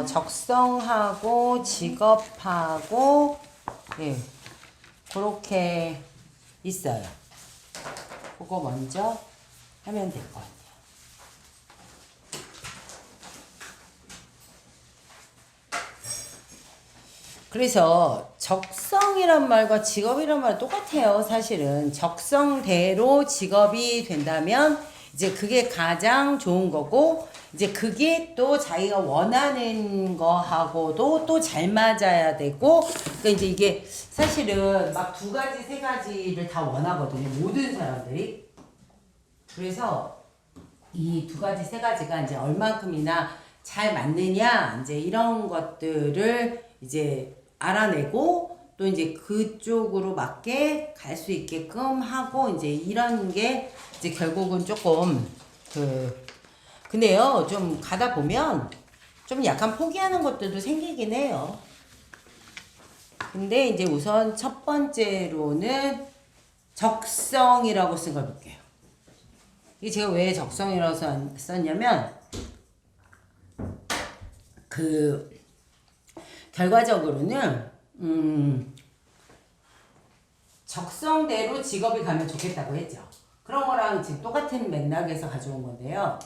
적성하고 직업하고 예, 그렇게 있어요. 그거 먼저 하면 될 것 같아요. 그래서 적성이란 말과 직업이란 말 똑같아요. 사실은 적성대로 직업이 된다면 이제 그게 가장 좋은 거고, 이제 그게 또 자기가 원하는 거하고도 또 잘 맞아야 되고, 그러니까 이제 이게 사실은 막 두 가지 세 가지를 다 원하거든요, 모든 사람들이. 그래서 이 두 가지 세 가지가 이제 얼만큼이나 잘 맞느냐, 이제 이런 것들을 이제 알아내고, 또 이제 그쪽으로 맞게 갈 수 있게끔 하고, 이제 이런 게 이제 결국은 조금 근데요, 좀 가다 보면 좀 약간 포기하는 것들도 생기긴 해요. 근데 이제 우선 첫 번째로는 적성이라고 쓴 걸 볼게요. 이게 제가 왜 적성이라고 썼냐면, 결과적으로는 적성대로 직업이 가면 좋겠다고 했죠. 그런 거랑 지금 똑같은 맥락에서 가져온 건데요.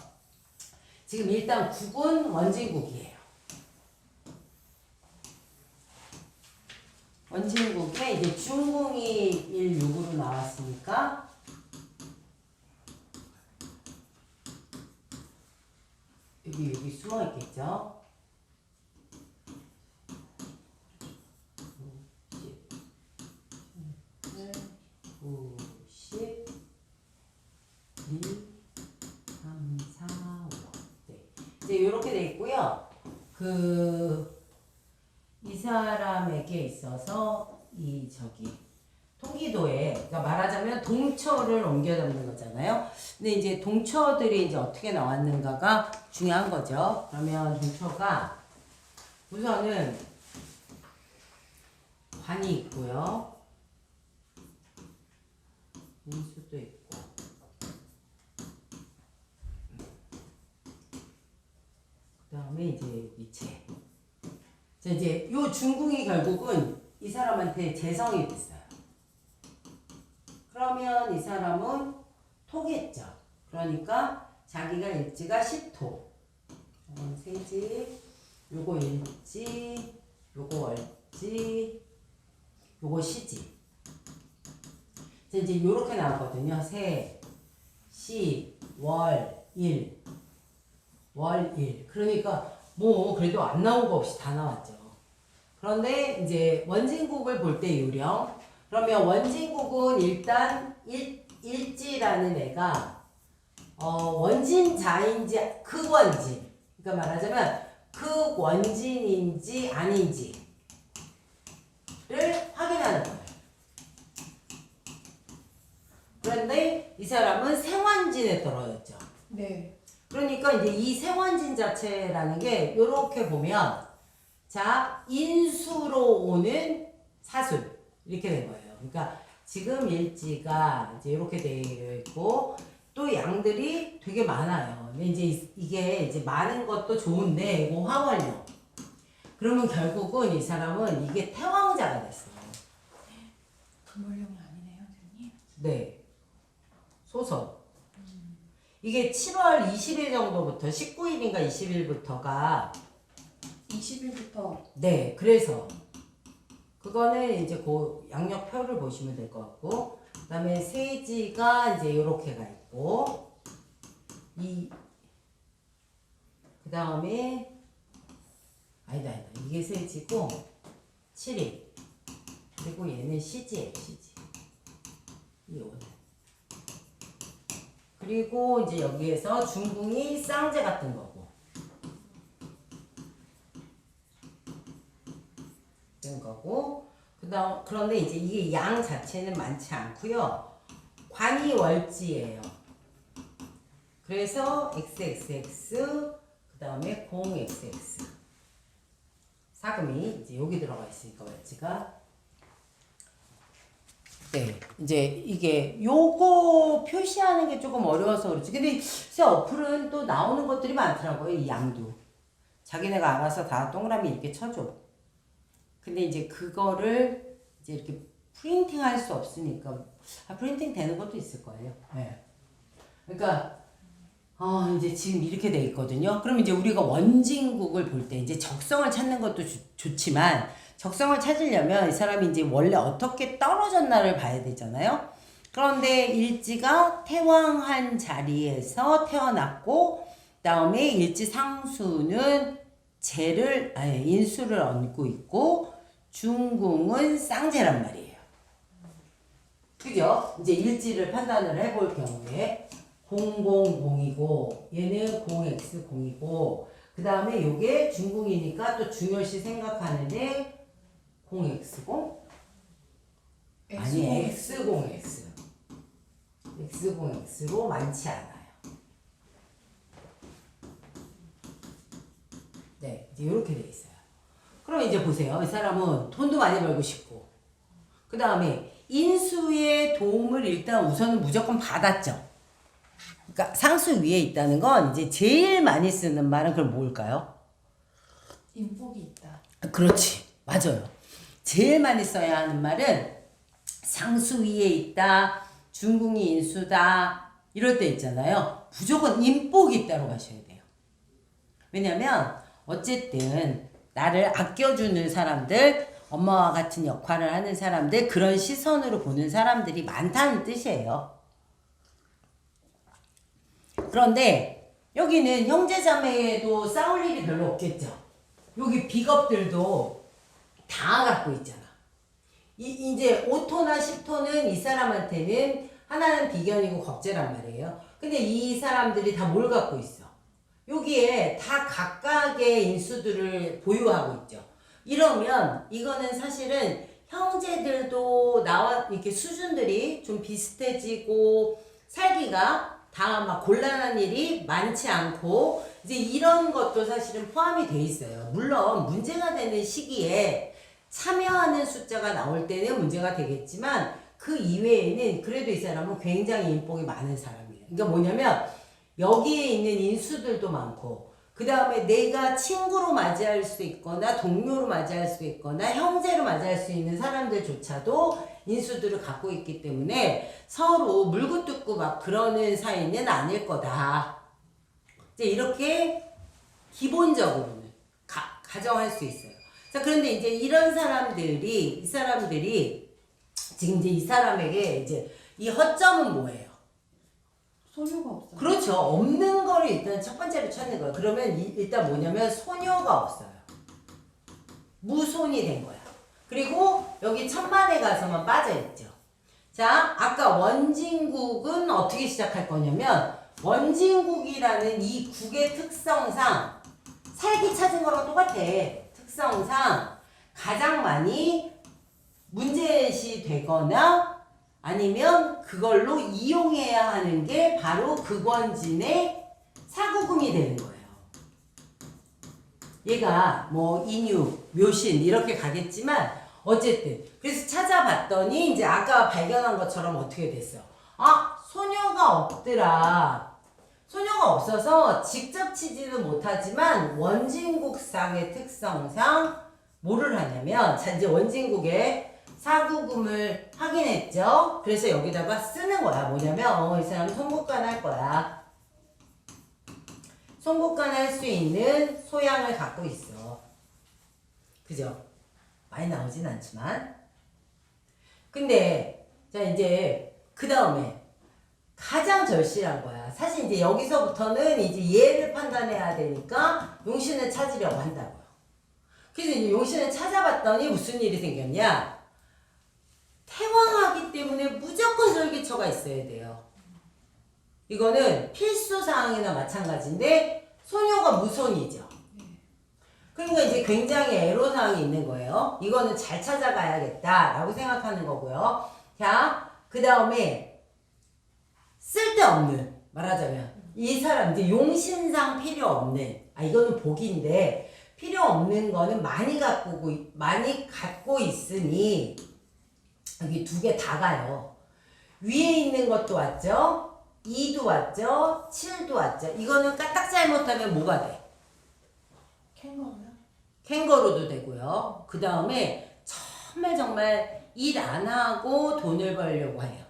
지금 일단 국은 원진국이에요. 원진국에 이제 중궁이 1,6으로 나왔으니까 여기 숨어 있겠죠. 90, 1, 3, 4, 5. 네. 이제 이렇게 돼 있고요. 이 사람에게 있어서 통기도에, 그러니까 말하자면 동처를 옮겨 잡는 거잖아요. 근데 이제 동처들이 이제 어떻게 나왔는가가 중요한 거죠. 그러면 동처가 우선은 관이 있고요. 인수도 있고. 그 다음에 이제 미체. 자, 이제 요 중궁이 결국은 이 사람한테 재성이 됐어요. 그러면 이 사람은 토겠죠. 그러니까 자기가 일지가 시토. 이건 세지, 요거 일지, 요거 월지, 요거 시지. 자, 이제 요렇게 나왔거든요. 세, 시, 월, 일. 월, 일. 그러니까 뭐 그래도 안 나온 거 없이 다 나왔죠. 그런데 이제 원진국을 볼 때 요령. 그러면 원진국은 일단 일지라는 애가 원진자인지 극원진. 그러니까 말하자면 극원진인지 아닌지를 확인하는 거예요. 그런데 이 사람은 생원진에 떨어졌죠. 네. 그러니까 이제 이 생원진 자체라는 게 이렇게 보면, 자, 인수로 오는 사술 이렇게 된 거예요. 그러니까 지금 일지가 이제 이렇게 되어 있고, 또 양들이 되게 많아요. 근데 이제 이게 이제 많은 것도 좋은데 이거 화월령. 그러면 결국은 이 사람은 이게 태왕자가 됐어요. 금월령이 아니네요, 선생님. 네. 소설. 이게 7월 20일 정도부터 19일인가 20일부터가 20일부터. 네, 그래서 그거는 이제 그 양력표를 보시면 될 것 같고, 그다음에 세지가 이제 요렇게가 있고, 그다음에 아니다 이게 세지고 7일, 그리고 얘는 시지예요. 시지. 이 오늘. 그리고 이제 여기에서 중궁이 쌍제 같은 거고, 된 거고. 그런데 이제 이게 양 자체는 많지 않고요. 관이 월지예요. 그래서 XXX, 그 다음에 0XX. 사금이 이제 여기 들어가 있으니까 월지가. 네, 이제 이게 요거 표시하는 게 조금 어려워서 그렇지. 근데 진짜 어플은 또 나오는 것들이 많더라고요, 이 양도. 자기네가 알아서 다 동그라미 이렇게 쳐줘. 근데 이제 그거를 이제 이렇게 프린팅 할 수 없으니까, 프린팅 되는 것도 있을 거예요. 네. 그러니까, 이제 지금 이렇게 돼 있거든요. 그럼 이제 우리가 원진국을 볼 때 이제 적성을 찾는 것도 좋지만, 적성을 찾으려면 이 사람이 이제 원래 어떻게 떨어졌나를 봐야 되잖아요. 그런데 일지가 태왕한 자리에서 태어났고, 다음에 일지 상수는 인수를 얹고 있고, 중궁은 쌍재란 말이에요. 그죠? 이제 일지를 판단을 해볼 경우에 000이고 얘는 0x0이고 그 다음에 요게 중궁이니까 또 중요시 생각하는데 0x0? 아니 x0x x0x로 많지 않아요. 네, 이제 이렇게 돼 있어요. 그럼 이제 보세요. 이 사람은 돈도 많이 벌고 싶고 그 다음에 인수의 도움을 일단 우선은 무조건 받았죠. 그러니까 상수 위에 있다는 건 이제 제일 많이 쓰는 말은 그럼 뭘까요? 인복이 있다. 그렇지. 맞아요. 제일 많이 써야 하는 말은 상수 위에 있다, 중궁이 인수다 이럴 때 있잖아요. 무조건 인복이 있다로 가셔야 돼요. 왜냐면 어쨌든 나를 아껴주는 사람들, 엄마와 같은 역할을 하는 사람들, 그런 시선으로 보는 사람들이 많다는 뜻이에요. 그런데 여기는 형제자매도 싸울 일이 별로 없겠죠. 여기 비겁들도 다 갖고 있잖아. 이제 5토나 10토는 이 사람한테는 하나는 비견이고 겁재란 말이에요. 근데 이 사람들이 다 뭘 갖고 있어? 여기에 다 각각의 인수들을 보유하고 있죠. 이러면 이거는 사실은 형제들도 나와 이렇게 수준들이 좀 비슷해지고 살기가 다 막 곤란한 일이 많지 않고 이제 이런 것도 사실은 포함이 돼 있어요. 물론 문제가 되는 시기에 참여하는 숫자가 나올 때는 문제가 되겠지만 그 이외에는 그래도 이 사람은 굉장히 인복이 많은 사람이에요. 그러니까 뭐냐면 여기에 있는 인수들도 많고 그 다음에 내가 친구로 맞이할 수 있거나 동료로 맞이할 수 있거나 형제로 맞이할 수 있는 사람들조차도 인수들을 갖고 있기 때문에 서로 물고 뜯고 막 그러는 사이는 아닐 거다. 이제 이렇게 기본적으로는 가정할 수 있어요. 자, 그런데 이제 이런 사람들이 이 사람들이 지금 이제 이 사람에게 이제 이 허점은 뭐예요? 소유가 없어요. 그렇죠. 없는 거를 일단 첫 번째로 찾는 거예요. 그러면 일단 뭐냐면 소녀가 없어요. 무손이 된 거야. 그리고 여기 천만에 가서만 빠져있죠. 자, 아까 원진국은 어떻게 시작할 거냐면 원진국이라는 이 국의 특성상 살기 찾은 거랑 똑같아. 특성상 가장 많이 문제시 되거나 아니면 그걸로 이용해야 하는 게 바로 극원진의 사구금이 되는 거예요. 얘가 뭐 인유, 묘신 이렇게 가겠지만 어쨌든 그래서 찾아봤더니 이제 아까 발견한 것처럼 어떻게 됐어? 아, 소녀가 없더라. 소녀가 없어서 직접 치지는 못하지만 원진국상의 특성상 뭐를 하냐면 자 이제 원진국의 사구금을 확인했죠. 그래서 여기다가 쓰는 거야. 뭐냐면 이 사람 송국간 할 거야. 송국간 할 수 있는 소양을 갖고 있어. 그죠? 많이 나오진 않지만. 근데 자 이제 그 다음에 가장 절실한 거야. 사실 이제 여기서부터는 이제 얘를 판단해야 되니까 용신을 찾으려고 한다고요. 그래서 이제 용신을 찾아봤더니 무슨 일이 생겼냐? 태왕하기 때문에 무조건 설기처가 있어야 돼요. 이거는 필수사항이나 마찬가지인데 소녀가 무손이죠. 그러니까 이제 굉장히 애로사항이 있는 거예요. 이거는 잘 찾아가야겠다라고 생각하는 거고요. 자, 그 다음에 쓸데없는 말하자면 이 사람 이제 용신상 필요 없는 이거는 복인데 필요 없는 거는 많이 갖고 있으니 여기 두 개 다 가요. 위에 있는 것도 왔죠? 2도 왔죠? 7도 왔죠? 이거는 까딱 잘못하면 뭐가 돼? 캥거루요? 캥거루도 되고요. 그 다음에 정말 일 안 하고 돈을 벌려고 해요.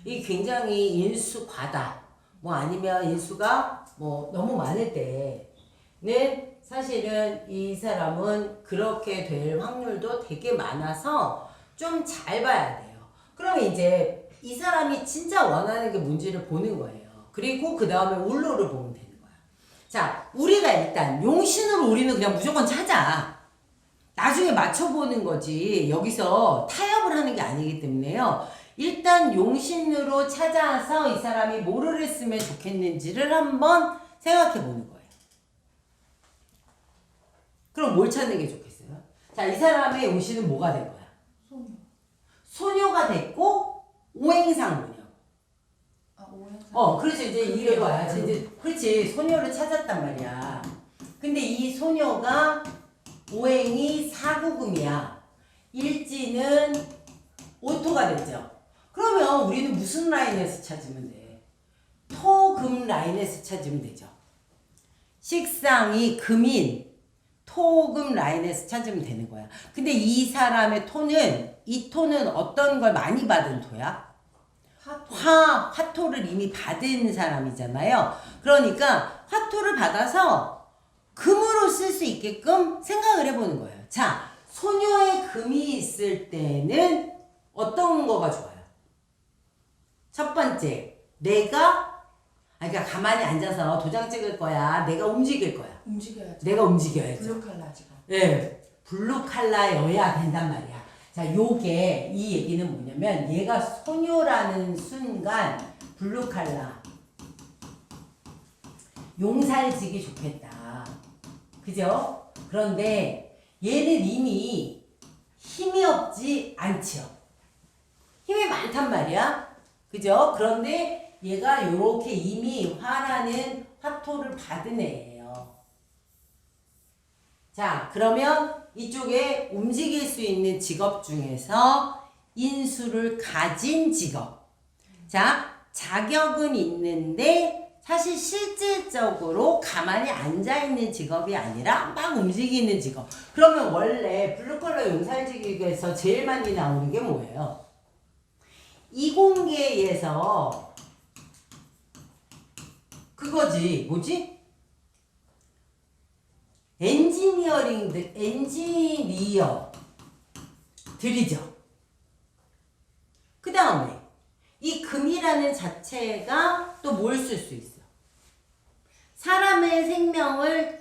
이 굉장히 인수 과다. 뭐 아니면 인수가 뭐 너무 많을 때는 사실은 이 사람은 그렇게 될 확률도 되게 많아서 좀 잘 봐야 돼요. 그러면 이제 이 사람이 진짜 원하는 게 뭔지를 보는 거예요. 그리고 그 다음에 울로를 보면 되는 거야. 자, 우리가 일단 용신으로 우리는 그냥 무조건 찾아. 나중에 맞춰보는 거지. 여기서 타협을 하는 게 아니기 때문에요. 일단 용신으로 찾아서 이 사람이 뭐를 했으면 좋겠는지를 한번 생각해 보는 거예요. 그럼 뭘 찾는 게 좋겠어요? 자, 이 사람의 용신은 뭐가 될 거야? 소녀. 소녀가 됐고 오행상무녀. 아, 오행상. 그렇지. 이제 이래 봐야지. 이제 그렇지. 소녀를 찾았단 말이야. 근데 이 소녀가 오행이 사구금이야. 일지는 오토가 됐죠. 그러면 우리는 무슨 라인에서 찾으면 돼? 토금 라인에서 찾으면 되죠. 식상이 금인 토금 라인에서 찾으면 되는 거야. 근데 이 사람의 토는, 이 토는 어떤 걸 많이 받은 토야? 화토. 화토를 이미 받은 사람이잖아요. 그러니까 화토를 받아서 금으로 쓸 수 있게끔 생각을 해보는 거예요. 자, 소녀의 금이 있을 때는 어떤 거가 좋아요? 첫 번째, 그러니까 가만히 앉아서 도장 찍을 거야. 내가 움직일 거야. 움직여야지. 내가 움직여야지. 블루 칼라 지금. 네, 블루 칼라여야 된단 말이야. 자, 요게 이 얘기는 뭐냐면 얘가 소녀라는 순간 블루 칼라 용살지기 좋겠다. 그죠? 그런데 얘는 이미 힘이 없지 않죠. 힘이 많단 말이야. 그죠? 그런데 얘가 요렇게 이미 화라는 화토를 받은 애예요. 자, 그러면 이쪽에 움직일 수 있는 직업 중에서 인수를 가진 직업. 자, 자격은 있는데 사실 실질적으로 가만히 앉아있는 직업이 아니라 막 움직이는 직업. 그러면 원래 블루컬러 용살직에서 제일 많이 나오는 게 뭐예요? 이공계에서 그거지. 뭐지? 엔지니어들이죠. 그 다음에 이 금이라는 자체가 또 뭘 쓸 수 있어? 사람의 생명을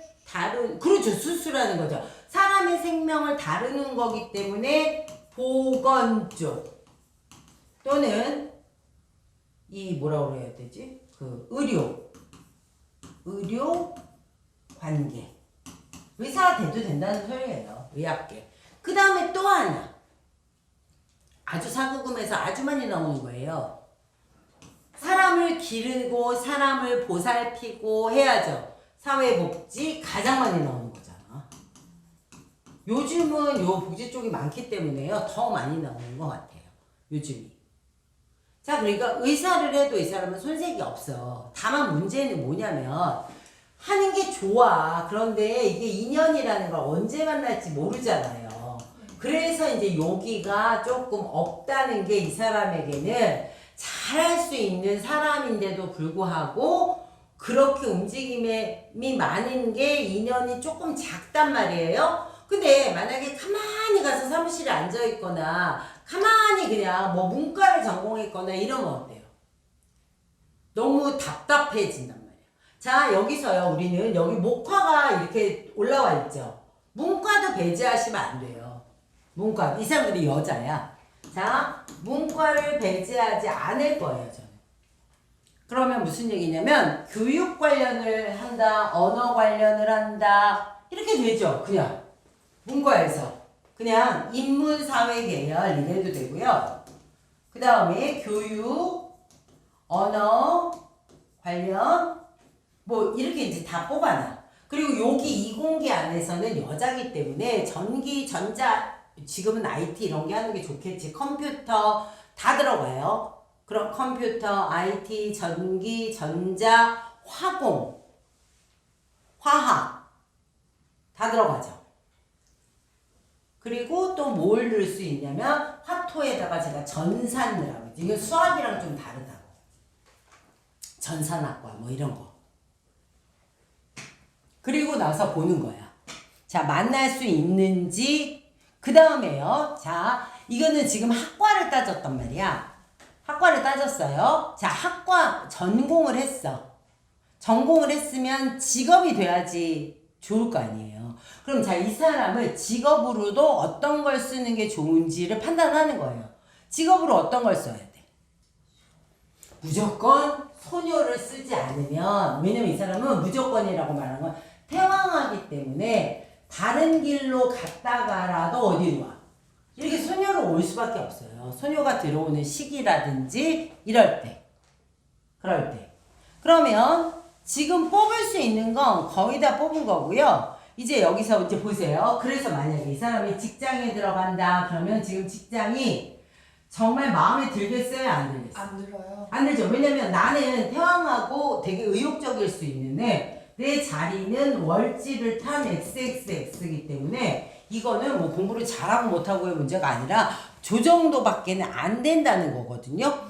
그렇죠. 수술하는 거죠. 사람의 생명을 다루는 거기 때문에 보건 쪽 또는 이 뭐라고 해야 되지? 그 의료 관계. 의사가 돼도 된다는 소리예요. 의학계. 그 다음에 또 하나. 아주 사구금에서 아주 많이 나오는 거예요. 사람을 기르고 사람을 보살피고 해야죠. 사회복지 가장 많이 나오는 거잖아. 요즘은 요 복지 쪽이 많기 때문에요. 더 많이 나오는 것 같아요. 요즘이. 자, 그러니까 의사를 해도 이 사람은 손색이 없어. 다만 문제는 뭐냐면 하는 게 좋아. 그런데 이게 인연이라는 걸 언제 만날지 모르잖아요. 그래서 이제 여기가 조금 없다는 게 이 사람에게는 잘할 수 있는 사람인데도 불구하고 그렇게 움직임이 많은 게 인연이 조금 작단 말이에요. 근데 만약에 가만히 가서 사무실에 앉아있거나 가만히 그냥 뭐 문과를 전공했거나 이러면 어때요? 너무 답답해진단 말이에요. 자, 여기서요, 우리는 여기 목화가 이렇게 올라와 있죠. 문과도 배제하시면 안 돼요. 문과. 이 사람들이 여자야. 자, 문과를 배제하지 않을 거예요, 저는. 그러면 무슨 얘기냐면, 교육 관련을 한다, 언어 관련을 한다, 이렇게 되죠, 그냥. 문과에서. 그냥 인문사회 계열 이래도 되고요. 그 다음에 교육, 언어 관련, 뭐 이렇게 이제 다 뽑아놔. 그리고 여기 이공계 안에서는 여자기 때문에 전기, 전자, 지금은 IT 이런 게 하는 게 좋겠지. 컴퓨터 다 들어가요. 그럼 컴퓨터, IT, 전기, 전자, 화공, 화학 다 들어가죠. 그리고 또 뭘 넣을 수 있냐면 화토에다가 제가 전산 넣으라고 했죠. 이건 수학이랑 좀 다르다고. 전산학과 뭐 이런 거. 그리고 나서 보는 거야. 자, 만날 수 있는지. 그 다음에요. 자, 이거는 지금 학과를 따졌단 말이야. 학과를 따졌어요. 자, 학과 전공을 했어. 전공을 했으면 직업이 돼야지 좋을 거 아니에요. 그럼 자, 이 사람을 직업으로도 어떤 걸 쓰는 게 좋은지를 판단하는 거예요. 직업으로 어떤 걸 써야 돼? 무조건 소녀를 쓰지 않으면, 왜냐면 이 사람은 무조건이라고 말하는 건 태왕하기 때문에 다른 길로 갔다가라도 어디로 와? 이렇게 소녀로 올 수밖에 없어요. 소녀가 들어오는 시기라든지 이럴 때. 그럴 때. 그러면 지금 뽑을 수 있는 건 거의 다 뽑은 거고요. 이제 여기서 이제 보세요. 그래서 만약에 이 사람이 직장에 들어간다 그러면 지금 직장이 정말 마음에 들겠어요? 안 들겠어요? 안 들어요. 안 들죠. 왜냐면 나는 태왕하고 되게 의욕적일 수 있는데 내 자리는 월지를 탄 XXX이기 때문에 이거는 뭐 공부를 잘하고 못하고의 문제가 아니라 저 정도밖에는 안 된다는 거거든요.